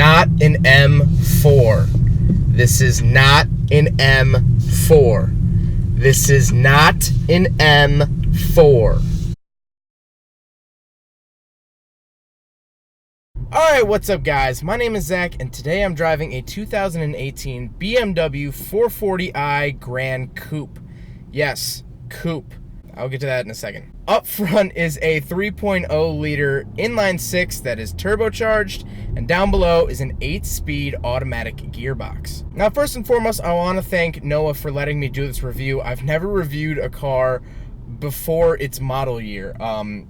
not an M4. This is not an M4. This is not an M4. Alright, what's up guys? My name is Zach and today I'm driving a 2018 BMW 440i Gran Coupe. Yes, coupe. I'll get to that in a second. Up front is a 3.0 liter inline 6 that is turbocharged, and down below is an 8-speed automatic gearbox. Now first and foremost, I want to thank Noah for letting me do this review. I've never reviewed a car before its model year. I'm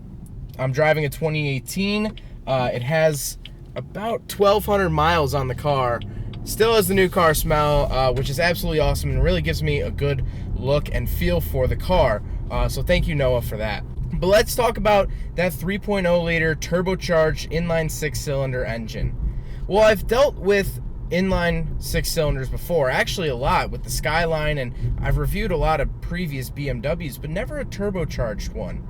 driving a 2018. It has about 1,200 miles on the car. Still has the new car smell, which is absolutely awesome and really gives me a good look and feel for the car. So thank you, Noah, for that. But let's talk about that 3.0 liter turbocharged inline 6-cylinder engine. Well, I've dealt with inline 6 cylinders before, actually a lot with the Skyline, and I've reviewed a lot of previous BMWs, but never a turbocharged one.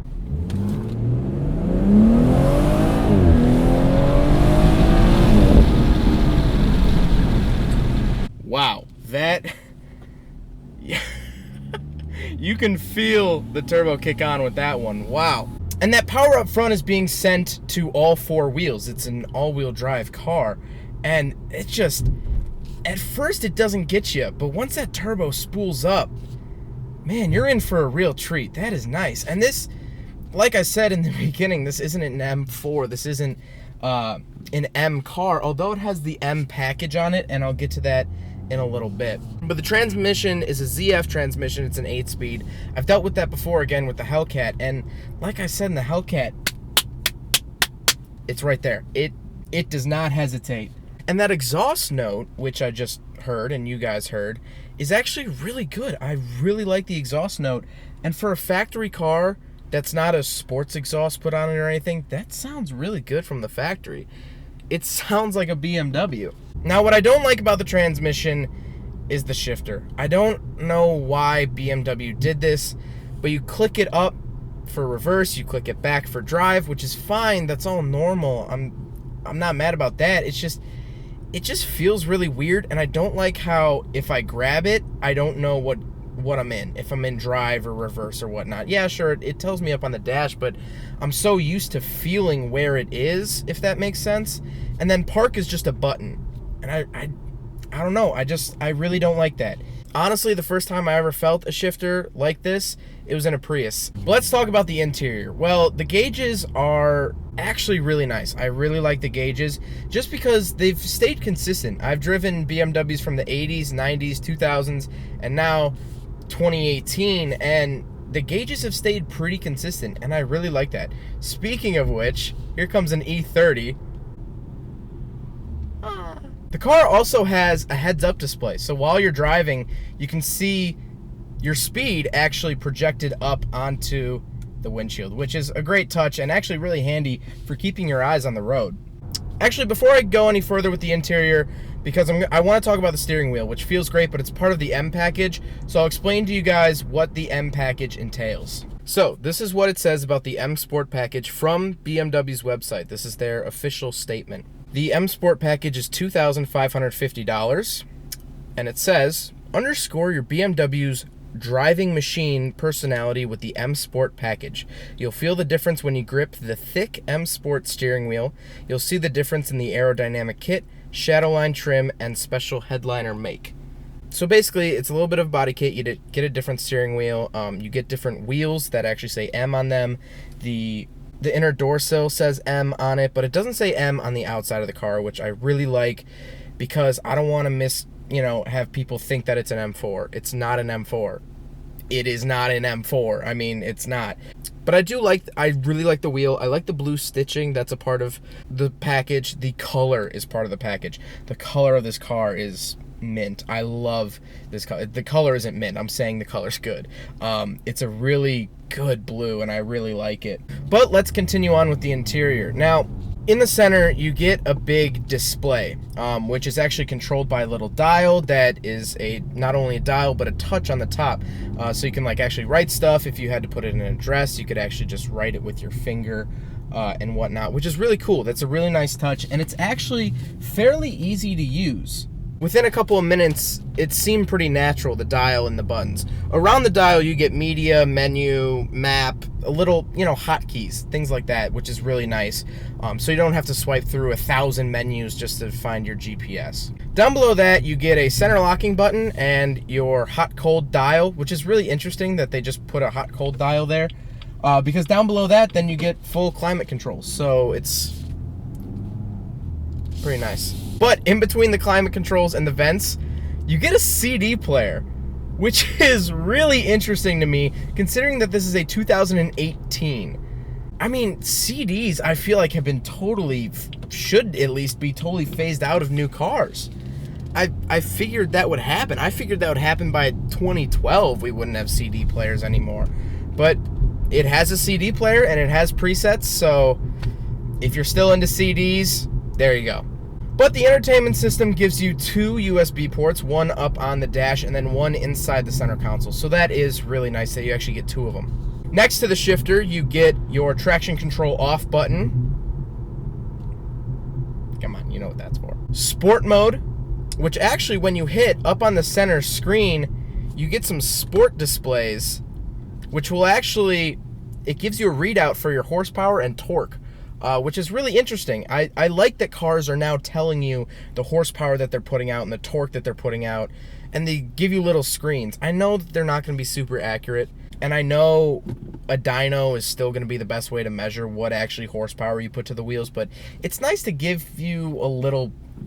Wow, that, yeah, you can feel the turbo kick on with that one, wow. And that power up front is being sent to all four wheels. It's an all-wheel drive car, and it just, at first it doesn't get you, but once that turbo spools up, man, you're in for a real treat. That is nice. And this, like I said in the beginning, this isn't an M4, this isn't an M car, although it has the M package on it, and I'll get to that in a little bit. But the transmission is a ZF transmission. It's an 8-speed. I've dealt with that before, again, with the Hellcat, and like I said in the Hellcat, it's right there. It does not hesitate. And that exhaust note, which I just heard and you guys heard, is actually really good. I really like the exhaust note, and for a factory car that's not a sports exhaust put on it or anything, that sounds really good from the factory. It sounds like a BMW. Now, what I don't like about the transmission is the shifter. I don't know why BMW did this, but you click it up for reverse, you click it back for drive, which is fine. That's all normal. I'm not mad about that. It just feels really weird, and I don't like how if I grab it, I don't know what I'm in, if I'm in drive or reverse or whatnot. Yeah, sure, it tells me up on the dash, but I'm so used to feeling where it is, if that makes sense. And then park is just a button, and I don't know, I really don't like that. Honestly, the first time I ever felt a shifter like this, it was in a Prius. But let's talk about the interior. Well, the gauges are actually really nice. I really like the gauges just because they've stayed consistent. I've driven BMWs from the 80s, 90s, 2000s, and now 2018, and the gauges have stayed pretty consistent, and I really like that. Speaking of which, here comes an E30. The car also has a heads-up display, so while you're driving, you can see your speed actually projected up onto the windshield, which is a great touch and actually really handy for keeping your eyes on the road. Actually, before I go any further with the interior, because I want to talk about the steering wheel, which feels great, but it's part of the M package, so I'll explain to you guys what the M package entails. So, this is what it says about the M Sport package from BMW's website. This is their official statement. The M Sport package is $2,550, and it says, underscore your BMW's driving machine personality with the M Sport package. You'll feel the difference when you grip the thick M Sport steering wheel. You'll see the difference in the aerodynamic kit, shadowline trim, and special headliner make. So basically, it's a little bit of body kit. You get a different steering wheel. You get different wheels that actually say M on them. The inner door sill says M on it, but it doesn't say M on the outside of the car, which I really like because I don't want to have people think that it's an M4. It's not an M4. It is not an M4. I mean, it's not. But I really like the wheel. I like the blue stitching that's a part of the package. The color is part of the package. The color of this car is mint. I love this color. The color isn't mint. I'm saying the color's good. It's a really good blue, and I really like it. But let's continue on with the interior. Now, in the center, you get a big display, which is actually controlled by a little dial that is not only a dial, but a touch on the top. So you can actually write stuff. If you had to put it in an address, you could actually just write it with your finger and whatnot, which is really cool. That's a really nice touch, and it's actually fairly easy to use. Within a couple of minutes, it seemed pretty natural, the dial and the buttons. Around the dial, you get media, menu, map, a little, hotkeys, things like that, which is really nice. So you don't have to swipe through 1,000 menus just to find your GPS. Down below that, you get a center locking button and your hot-cold dial, which is really interesting that they just put a hot-cold dial there. Because down below that, then you get full climate control. So it's pretty nice. But in between the climate controls and the vents, you get a CD player, which is really interesting to me, considering that this is a 2018. I mean, CDs, I feel like have been should at least be totally phased out of new cars. I figured that would happen. I figured that would happen by 2012. We wouldn't have CD players anymore. But it has a CD player and it has presets, so if you're still into CDs, there you go. But the entertainment system gives you 2 USB ports, one up on the dash and then one inside the center console. So that is really nice that you actually get 2 of them. Next to the shifter, you get your traction control off button. Come on, you know what that's for. Sport mode, which actually when you hit up on the center screen, you get some sport displays, which will actually, it gives you a readout for your horsepower and torque. Which is really interesting. I like that cars are now telling you the horsepower that they're putting out and the torque that they're putting out, and they give you little screens. I know that they're not going to be super accurate, and I know a dyno is still going to be the best way to measure what actually horsepower you put to the wheels, but it's nice to give you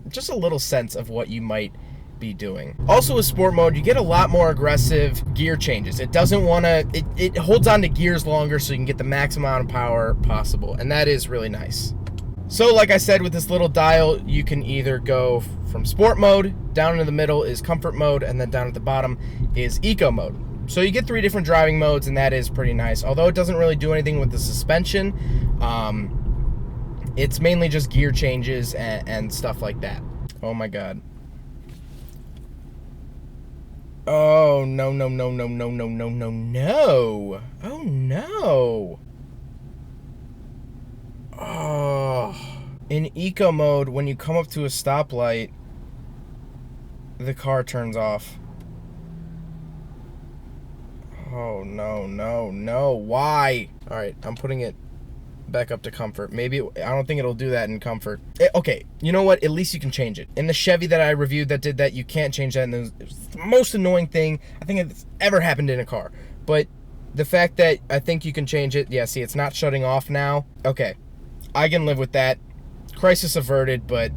just a little sense of what you might be doing. Also with sport mode, you get a lot more aggressive gear changes. It doesn't want to, it holds on to gears longer so you can get the maximum amount of power possible, and that is really nice. So like I said, with this little dial, you can either go from sport mode, down in the middle is comfort mode, and then down at the bottom is eco mode. So you get 3 different driving modes, and that is pretty nice. Although it doesn't really do anything with the suspension, it's mainly just gear changes and stuff like that. Oh my god. Oh, no, no, no, no, no, no, no, no, no. Oh, no. Oh. In eco mode, when you come up to a stoplight, the car turns off. Oh, no, no, no. Why? All right, I'm putting it back up to comfort. Maybe, I don't think it'll do that in comfort. Okay, you know what? At least you can change it. In the Chevy that I reviewed that did that, you can't change that, and it was the most annoying thing I think it's ever happened in a car. But the fact that I think you can change it, yeah, see, it's not shutting off now. Okay, I can live with that. Crisis averted, but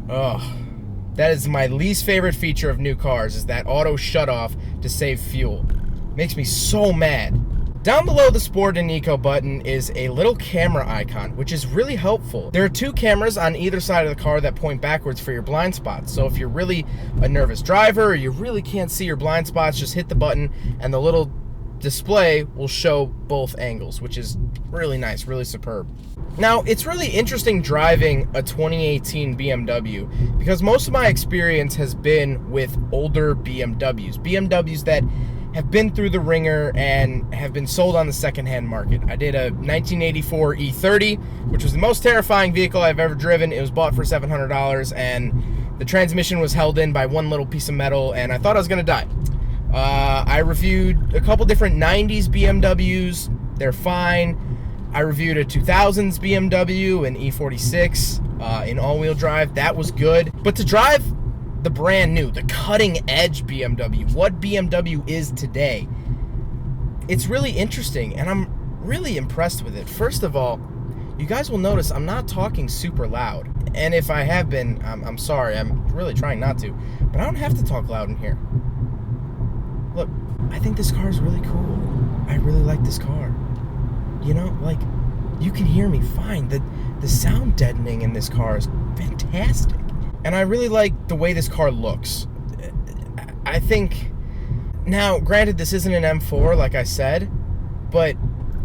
that is my least favorite feature of new cars, is that auto shut off to save fuel. Makes me so mad. Down below the Sport and Eco button is a little camera icon, which is really helpful. There are 2 cameras on either side of the car that point backwards for your blind spots. So if you're really a nervous driver or you really can't see your blind spots, just hit the button and the little display will show both angles, which is really nice, really superb. Now, it's really interesting driving a 2018 BMW because most of my experience has been with older BMWs that have been through the ringer and have been sold on the secondhand market. I did a 1984 E30, which was the most terrifying vehicle I've ever driven. It was bought for $700, and the transmission was held in by one little piece of metal, and I thought I was gonna die. I reviewed a couple different 90s BMWs. They're fine. I reviewed a 2000s BMW, an E46 in all-wheel drive. That was good. But to drive the brand new, the cutting edge BMW, what BMW is today, it's really interesting, and I'm really impressed with it. First of all, you guys will notice I'm not talking super loud, and if I have been, I'm sorry. I'm really trying not to, but I don't have to talk loud in here. Look, I think this car is really cool. I really like this car. You know, like, you can hear me fine. The sound deadening in this car is fantastic. And I really like the way this car looks. I think, now, granted, this isn't an M4, like I said, but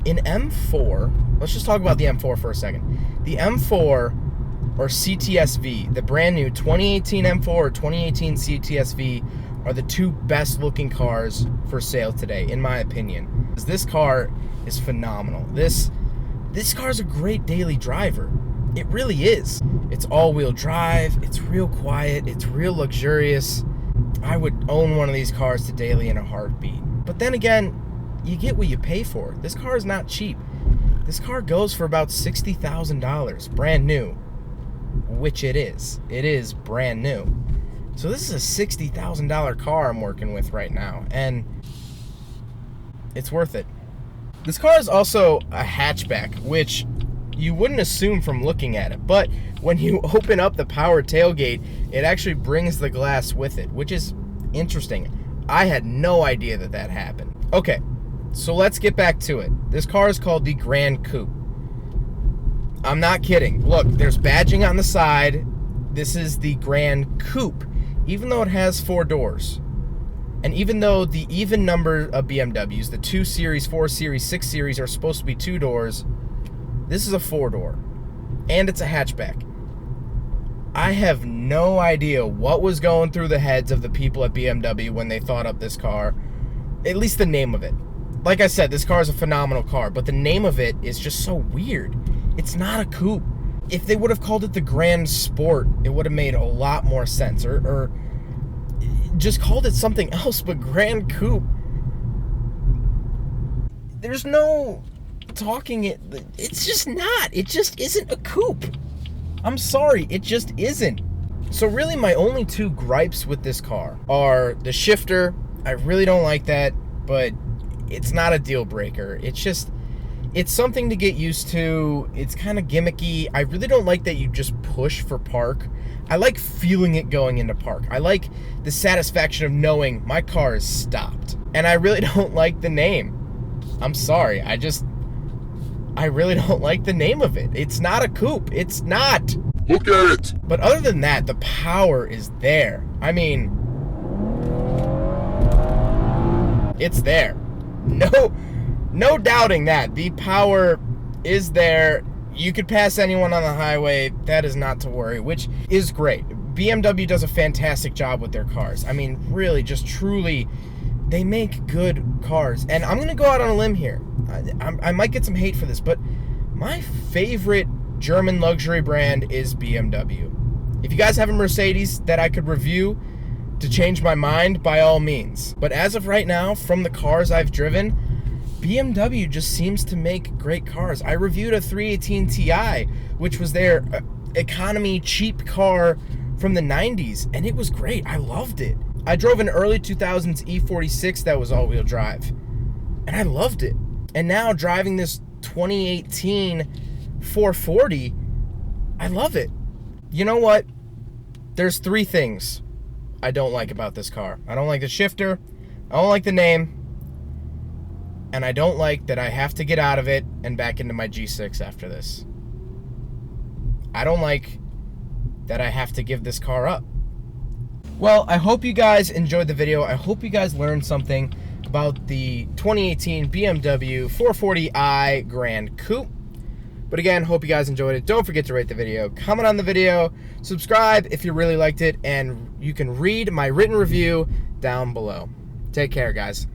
in M4, let's just talk about the M4 for a second. The M4, or CTSV, the brand new 2018 M4 or 2018 CTSV, are the 2 best looking cars for sale today, in my opinion. This car is phenomenal. This this car's a great daily driver. It really is. It's all-wheel drive, it's real quiet, it's real luxurious. I would own one of these cars to daily in a heartbeat. But then again, you get what you pay for. This car is not cheap. This car goes for about $60,000, brand new, which it is. It is brand new. So this is a $60,000 car I'm working with right now, and it's worth it. This car is also a hatchback, which you wouldn't assume from looking at it, but when you open up the power tailgate, it actually brings the glass with it, which is interesting. I had no idea that that happened. Okay, so let's get back to it. This car is called the Gran Coupe. I'm not kidding. Look, there's badging on the side. This is the Gran Coupe, even though it has 4 doors. And even though the even number of BMWs, the 2 Series, 4 Series, 6 Series are supposed to be 2 doors, this is a 4-door. And it's a hatchback. I have no idea what was going through the heads of the people at BMW when they thought up this car. At least the name of it. Like I said, this car is a phenomenal car, but the name of it is just so weird. It's not a coupe. If they would have called it the Grand Sport, it would have made a lot more sense. Or just called it something else, but Gran Coupe. There's no talking it. It's just not. It just isn't a coupe. I'm sorry, it just isn't. So really my only 2 gripes with this car are the shifter. I really don't like that, but it's not a deal breaker. It's something to get used to. It's kind of gimmicky. I really don't like that you just push for park. I like feeling it going into park. I like the satisfaction of knowing my car is stopped. And I really don't like the name. I'm sorry, I really don't like the name of it. It's not a coupe. It's not. Look at it. But other than that, the power is there. I mean, it's there. No doubting that. The power is there. You could pass anyone on the highway. That is not to worry, which is great. BMW does a fantastic job with their cars. I mean, really, just truly, they make good cars. And I'm going to go out on a limb here. I might get some hate for this, but my favorite German luxury brand is BMW. If you guys have a Mercedes that I could review to change my mind, by all means. But as of right now, from the cars I've driven, BMW just seems to make great cars. I reviewed a 318 Ti, which was their economy cheap car from the 90s, and it was great. I loved it. I drove an early 2000s E46 that was all-wheel drive, and I loved it. And now driving this 2018 440, I love it. You know what? There's 3 things I don't like about this car. I don't like the shifter, I don't like the name, and I don't like that I have to get out of it and back into my G6 after this. I don't like that I have to give this car up. Well, I hope you guys enjoyed the video. I hope you guys learned something about the 2018 BMW 440i Gran Coupe. But again, hope you guys enjoyed it. Don't forget to rate the video, comment on the video, subscribe if you really liked it, and you can read my written review down below. Take care, guys.